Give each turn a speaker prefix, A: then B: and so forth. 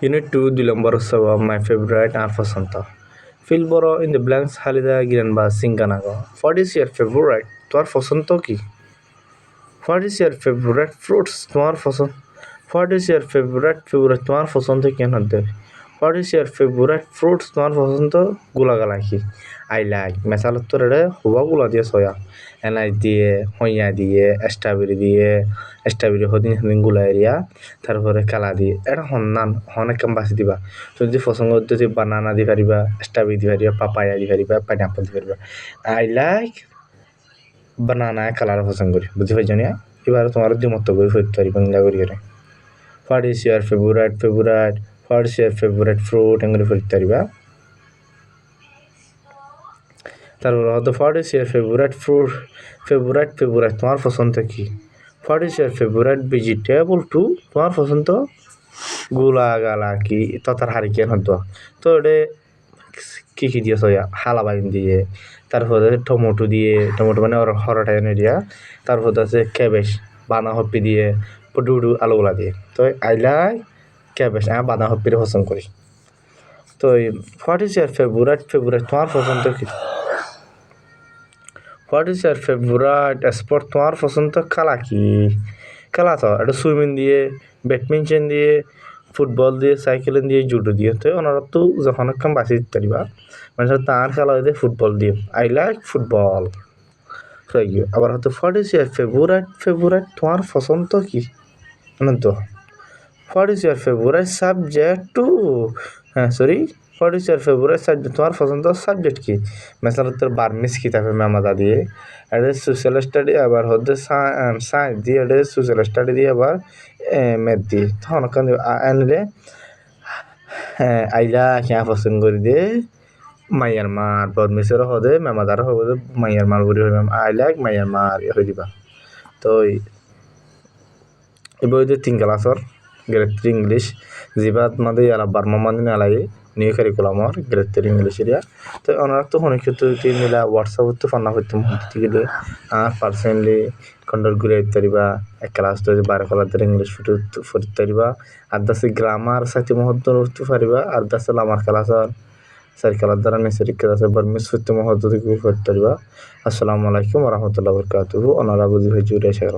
A: Unit 2 2 number of my favorite and fasanta. Fill boro in the blanks halida giran ba singanago. What is your favorite? Tor fasanto ki? What is your favorite fruits? Tor fasan. What is your favorite tor fasanto ki anadde? What is your favorite fruits? Tor fasanto gulagala ki. I like. Mesela torede huwa gula diye soya. এনাই দিয়ে হইয়া দিয়ে strawberry হদিন হদিন গুলাইরিয়া তারপরে কালা দিয়ে এটা হন্নান অনেক কাম বাছি দিবা যদি পছন্দ যদি বানানা দি পারিবা স্ট্রবেরি দি পারিবা পাপায়া দি পারিবা পাইনাপল দি পারিবা আই লাইক বানানা কালার পছন্দ করি বুঝতে পারছো না এবার তোমার দিমত করে ফেলতে পারি বাংলা করি করে what is your what is your favourite fruit এগুলো ফেলতে পারিবা তারপরে হয়তো হোয়াট ইজ ইউর ফেভারিট তোমার পছন্দ কি what is your favourite vegetable টু তোমার পছন্দ গুলা গালা কি ততার হারিকেন হতো তো এটা কি দিয়ে সয়া হালাবাইন দিয়ে তারপরে টমেটো মানে ওর হরটা এনে দিয়া তারপরে আছে ক্যাবেজ বাঁধাকপি দিয়ে পুটুটু আলুগুলা দিয়ে তো আই লাইক ক্যাবেজ আমি বাঁধাকপির পছন্দ করি তো হোয়াট ইজ ইউর ফেভারিট তোমার পছন্দ কি what is your favourite sport তোমার পছন্দ খেলা কি খেলা তো এটা সুইমিং দিয়ে ব্যাডমিন্টন দিয়ে ফুটবল দিয়ে সাইকেলিং দিয়ে জুডো দিয়ে তো ওনারা তো যখন একদম বাঁচি দিতে পারিবা মানে তার খেলা হইতে ফুটবল দিয়ে আই লাইক ফুটবল আবার হয়তো হোয়াট ইজ ইয়ার ফেভারিট তোমার পছন্দ কি তো what is your favourite subject টু হ্যাঁ sorry what is your favourite subject তোমার পছন্দ সাবজেক্ট কি মেসাল তোর বার্মিস কিতাবে মেমাদা দিয়ে এটা সোশ্যাল স্টাডি আবার হচ্ছে সায়েন্স দিয়ে এটা সোশ্যাল স্টাডি দিয়ে আবার ম্যাথ দিয়ে তখন এনে আইলা খেয়া পছন্দ করে দিয়ে মাইয়ার মার বার্মিসেরও হদে মেমাদারও হবে মাইয়ার মার বলি আই লাইক মাইয়ার মার হয়ে দিবা তো এই বইতে 3 ক্লাসর গ্রেড 3 ইংলিশ জিবাত মাদে আলা বার্মা মাদি নালাই নিউ কারিকুলামর গ্রেড 3 ইংলিশ এরিয়া তো ওনারা তো অনেক ক্ষেত্রে মিলা হোয়াটসঅ্যাপ তো ফান্না করতে মধ্যে গেলে আর পার্সোনালি কন্ট্রোল করে পারিবা এক ক্লাস তো 12 ক্লাস ধরে ইংলিশ ফুটতে পারিবা আর দাসে গ্রামার সাথে মহত্ব উঠতে পারিবা আর দাসে আমার ক্লাস আর 4 ক্লাস দ্বারা নেসেরি ক্লাস বার্মিস ফুটতে মহত্ব থেকে ফুটতে পারিবা আসসালামু আলাইকুম ওয়া রাহমাতুল্লাহি ওয়া বারাকাতুহু ওনারা বুঝি ভাই জুড়ে শেয়ার